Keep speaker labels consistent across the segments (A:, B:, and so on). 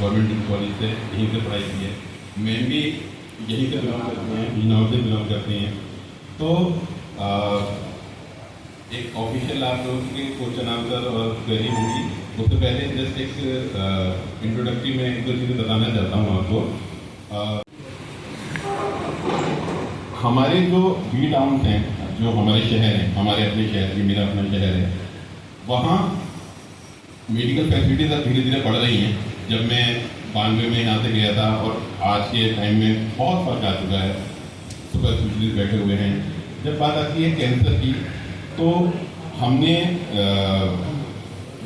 A: Government college से, यहीं से पढ़ाई की है। मैं भी यहीं से बिलोंग करते हैं, बिजनौर से बिलोंग करते हैं। तो एक ऑफिशियल आप लोगों के क्वेश्चन आंसर और क्वेरी होंगी, उससे पहले जस्ट एक इंट्रोडक्टरी में एक दो चीज़ें बताना चाहता हूँ आपको। हमारे जो बी टाउन हैं, जो हमारे शहर हैं, हमारे अपने शहर, ये मेरा अपना शहर है, वहाँ मेडिकल फैसिलिटीज अब धीरे धीरे बढ़ रही हैं। जब मैं 92 में यहाँ से गया था और आज के टाइम में बहुत फर्क आ चुका है। सुपर स्पेशलिस्ट बैठे हुए हैं। जब बात आती है कैंसर की, तो हमने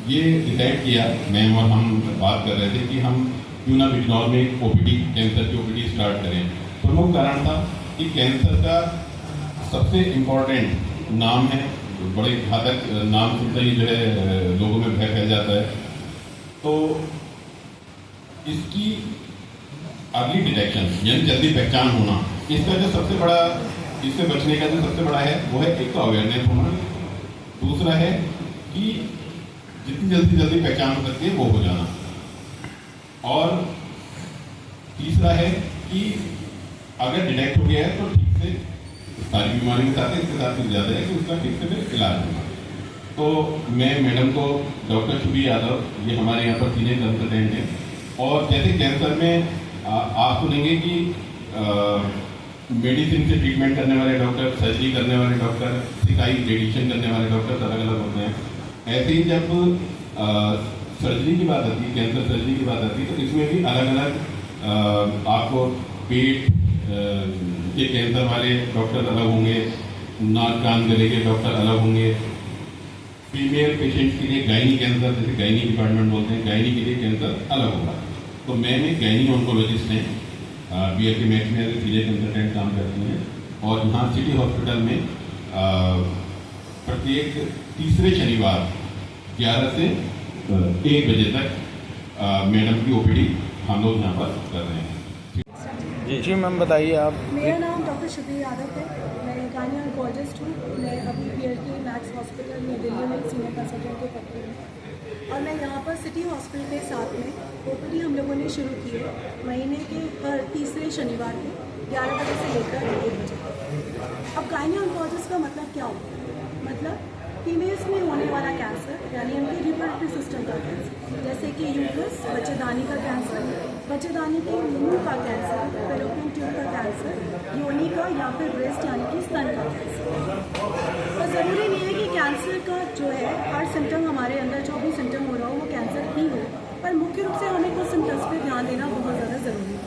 A: ये डिसाइड किया, मैम और हम बात कर रहे थे कि हम क्यों ना बिजनौर में एक ओपीडी, कैंसर की ओपीडी स्टार्ट करें। प्रमुख कारण था कि कैंसर का सबसे इम्पोर्टेंट नाम है, बड़े घातक नाम सुनते ही जो है लोगों में भय फैल जाता है। तो इसकी अर्ली डिटेक्शन यानी जल्दी पहचान होना, इसका जो सबसे बड़ा, इससे बचने का जो सबसे बड़ा है वो है एक तो अवेयरनेस होना, दूसरा है कि जितनी जल्दी पहचान हो सकती है वो हो जाना, और तीसरा है कि अगर डिटेक्ट हो गया है तो ठीक से, सारी बीमारी के साथ इसके साथ ज़्यादा है कि उसका ठीक से फिर इलाज होना। तो मैं मैडम को, डॉक्टर शुभी यादव, ये हमारे यहाँ पर सीनियर कंसल्टेंट हैं, और जैसे कैंसर में आप सुनेंगे कि मेडिसिन से ट्रीटमेंट करने वाले डॉक्टर, सर्जरी करने वाले डॉक्टर, सिकाई रेडिएशन करने वाले डॉक्टर अलग अलग होते हैं। ऐसे ही जब सर्जरी की बात आती है, कैंसर सर्जरी की बात आती है, तो इसमें भी अलग अलग आपको पेट के कैंसर वाले डॉक्टर अलग होंगे, नाक कान गले के डॉक्टर अलग होंगे, फीमेल पेशेंट के लिए गायनी कैंसर, जैसे गायनी डिपार्टमेंट बोलते हैं, गायनी के लिए कैंसर अलग होगा। तो मैं एक गायनी ऑन्कोलॉजिस्ट हैं, BLK मैक्स में सीनियर कंसल्टेंट काम करती हैं, और यहाँ सिटी हॉस्पिटल में प्रत्येक तीसरे शनिवार 11 से 1 बजे तक मैडम की OPD हम लोग यहाँ पर कर रहे हैं।
B: जी मैम, बताइए आप।
C: मेरा नाम डॉक्टर शुभी यादव है, मैं गायनी ऑन्कोलॉजिस्ट हूँ। मैं अभी BLK मैक्स हॉस्पिटल में दिल्ली में सीनियर कंसल्टेंट के पद पर हूँ, और मैं यहाँ पर सिटी हॉस्पिटल के साथ में OPD हम लोगों ने शुरू की है महीने के हर तीसरे शनिवार को 11 बजे से लेकर 1 बजे तक। अब गायनी ऑन्कोलॉजिस्ट का मतलब क्या होता है? मतलब फीमेल्स में होने वाला कैंसर, यानी उनके रिप्रोडक्टिव सिस्टम का कैंसर, जैसे कि यूट्रस, बच्चेदानी का कैंसर, बच्चेदानी के मुंह का कैंसर, फेलोपियन ट्यूब का कैंसर, योनि का, या फिर ब्रेस्ट यानी कि स्तन का कैंसर। और ज़रूरी नहीं है कि कैंसर का जो है हर सिम्टम, हमारे अंदर जो भी सिम्टम हो रहा हो वो कैंसर ही हो, पर मुख्य रूप से हमें कुछ सिम्टम्स पर ध्यान देना बहुत ज़्यादा ज़रूरी है।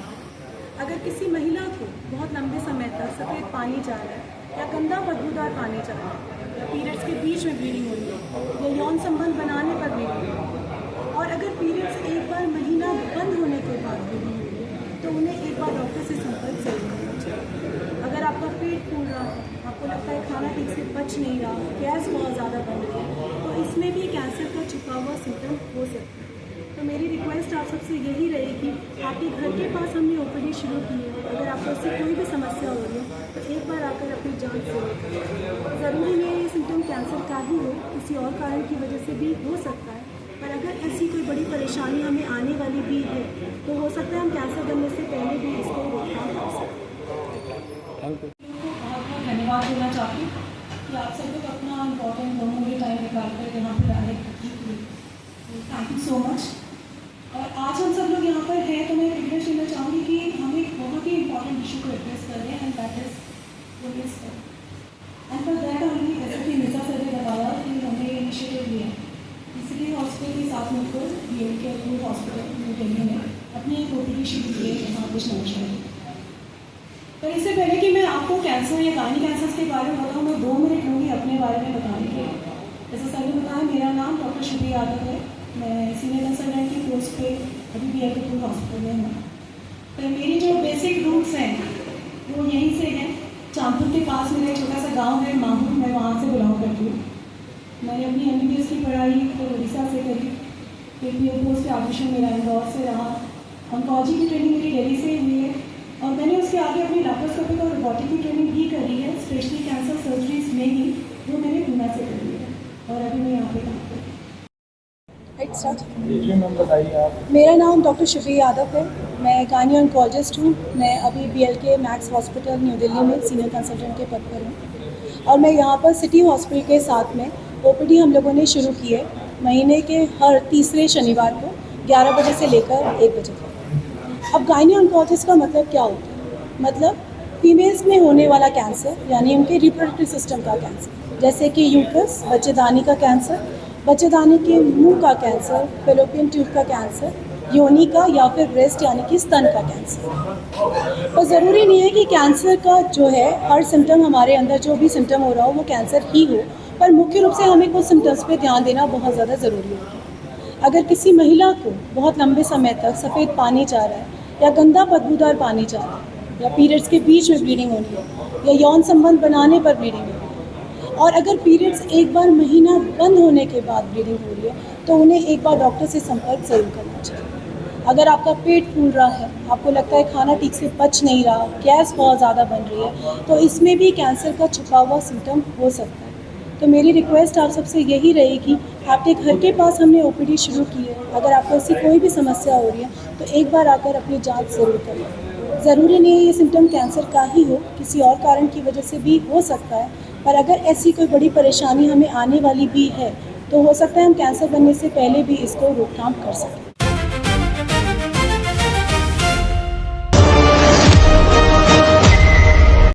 C: अगर किसी महिला को बहुत लंबे समय तक सफ़ेद पानी जा रहा है, या गंदा बदबूदार पानी जा रहा है, या पीरियड्स के बीच में ब्लीडिंग हो रही है, या यौन संबंध बनाने पर ब्लीडिंग हो रही है, और अगर पीरियड्स एक बार महीना बंद होने के बाद ब्लीडिंग हो रही है, तो उन्हें एक बार डॉक्टर से संपर्क जरूर करना चाहिए। अगर आपका पेट फूल रहा है, आपको लगता है खाना ठीक से पच नहीं रहा, गैस बहुत ज़्यादा बन रही है, तो इसमें भी कैंसर का छुपा हुआ सिम्टम हो सकता है। तो मेरी रिक्वेस्ट आप सबसे यही रहेगी, आपके घर के पास हमने OPD शुरू की है, अगर आपको उससे कोई भी समस्या हो रही है तो एक बार आकर अपनी जांच जरूर करें। ज़रूरी नहीं है ये सिम्टम कैंसर का ही हो, किसी और कारण की वजह से भी हो सकता है, पर अगर ऐसी कोई बड़ी परेशानी हमें आने वाली भी है तो हो सकता है हम कैंसर बनने से पहले भी इसको रोकथाम कर सकते हैं।
D: बहुत बहुत धन्यवाद देना चाहती हूँ कि आप सब लोग अपना इम्पोर्टेंट दोनों टाइम निकाल कर यहाँ पर आने के लिए थैंक यू सो मच। और आज हम सब लोग यहाँ पर हैं, तो मैं रिक्वेस्ट करना चाहूँगी कि हम एक बहुत ही इंपॉर्टेंट इशू को एड्रेस कर रहे हैं, and that is police. And for that हमने, जैसे कि मिर्जा सर ने बताया कि हमने इनिशिएटिव लिया इसलिए हॉस्पिटल के साथ मिलकर BLK हॉस्पिटल न्यू दिल्ली में अपनी एक OPD शुरू की है यहाँ कुछ नमस्कार। पर इससे पहले कि मैं आपको कैंसर या गायनी कैंसर के बारे में बताऊँ, मैं 2 मिनट लूँगी अपने बारे में बताने के लिए। जैसे सर ने बताया, मेरा नाम डॉक्टर शुभी यादव है, मैं सीनियर कंसल्टेंट की पोस्ट पे अभी BLK हॉस्पिटल में हूँ। तो मेरी जो बेसिक रूट्स हैं वो यहीं से हैं। चांदपुर के पास मेरा एक छोटा सा गांव है माहूर, मैं वहाँ से बिलोंग करती हूँ। मैंने अपनी MBBS की पढ़ाई तो उड़ीसा से करी, फिर पोस्ट ग्रेजुएशन मेरा इंदौर से रहा, ऑन्कोलॉजी की ट्रेनिंग मेरी दिल्ली से हुई है, और मैंने उसके आगे अपनी लैप्रोस्कोपिक और रोबोटिक की ट्रेनिंग भी करी है, स्पेशली कैंसर सर्जरीज में ही, वो मैंने पूना से करी है, और अभी मैं यहाँ पे काम करती हूँ।
C: I start.
B: जी मैम बताइए आप।
C: मेरा नाम डॉक्टर शफी यादव है। मैं गायनी ऑन्कोलॉजिस्ट हूँ। मैं अभी BLK max hospital new Delhi में सीनियर कंसल्टेंट के पद पर हूँ और मैं यहाँ पर सिटी हॉस्पिटल के साथ में OPD हम लोगों ने शुरू की है महीने के हर तीसरे शनिवार को 11 बजे से लेकर 1 बजे तक। अब गायनी ऑन्कोलॉजिस्ट का मतलब क्या होता है? मतलब फीमेल्स में होने वाला कैंसर, यानी उनके रिप्रोडक्टिव सिस्टम का कैंसर, जैसे कि यूट्रस, बच्चेदानी का कैंसर, बच्चेदानी के मुंह का कैंसर, फेलोपियन ट्यूब का कैंसर, योनि का या फिर ब्रेस्ट यानी कि स्तन का कैंसर। और ज़रूरी नहीं है कि कैंसर का जो है हर सिम्टम हमारे अंदर जो भी सिम्टम हो रहा हो वो कैंसर ही हो, पर मुख्य रूप से हमें कुछ सिम्टम्स पे ध्यान देना बहुत ज़्यादा ज़रूरी होता है। अगर किसी महिला को बहुत लंबे समय तक सफ़ेद पानी जा रहा है या गंदा बदबूदार पानी जा रहा है या पीरियड्स के बीच में ब्लीडिंग हो रही है या यौन संबंध बनाने पर ब्लीडिंग हो रही है और अगर पीरियड्स एक बार महीना बंद होने के बाद ब्लीडिंग हो रही है तो उन्हें एक बार डॉक्टर से संपर्क ज़रूर करना चाहिए। अगर आपका पेट फूल रहा है, आपको लगता है खाना ठीक से पच नहीं रहा, गैस बहुत ज़्यादा बन रही है, तो इसमें भी कैंसर का छुपा हुआ सिम्टम हो सकता है। तो मेरी रिक्वेस्ट आप सबसे यही रहेगी, आपके घर के पास हमने OPD शुरू की है, अगर आपको ऐसी कोई भी समस्या हो रही है तो एक बार आकर अपनी जांच ज़रूर करें। ज़रूरी नहीं है ये सिम्टम कैंसर का ही हो, किसी और कारण की वजह से भी हो सकता है, पर अगर ऐसी कोई बड़ी परेशानी हमें आने वाली भी है तो हो सकता है हम कैंसर बनने से पहले भी इसको रोकथाम कर सकें।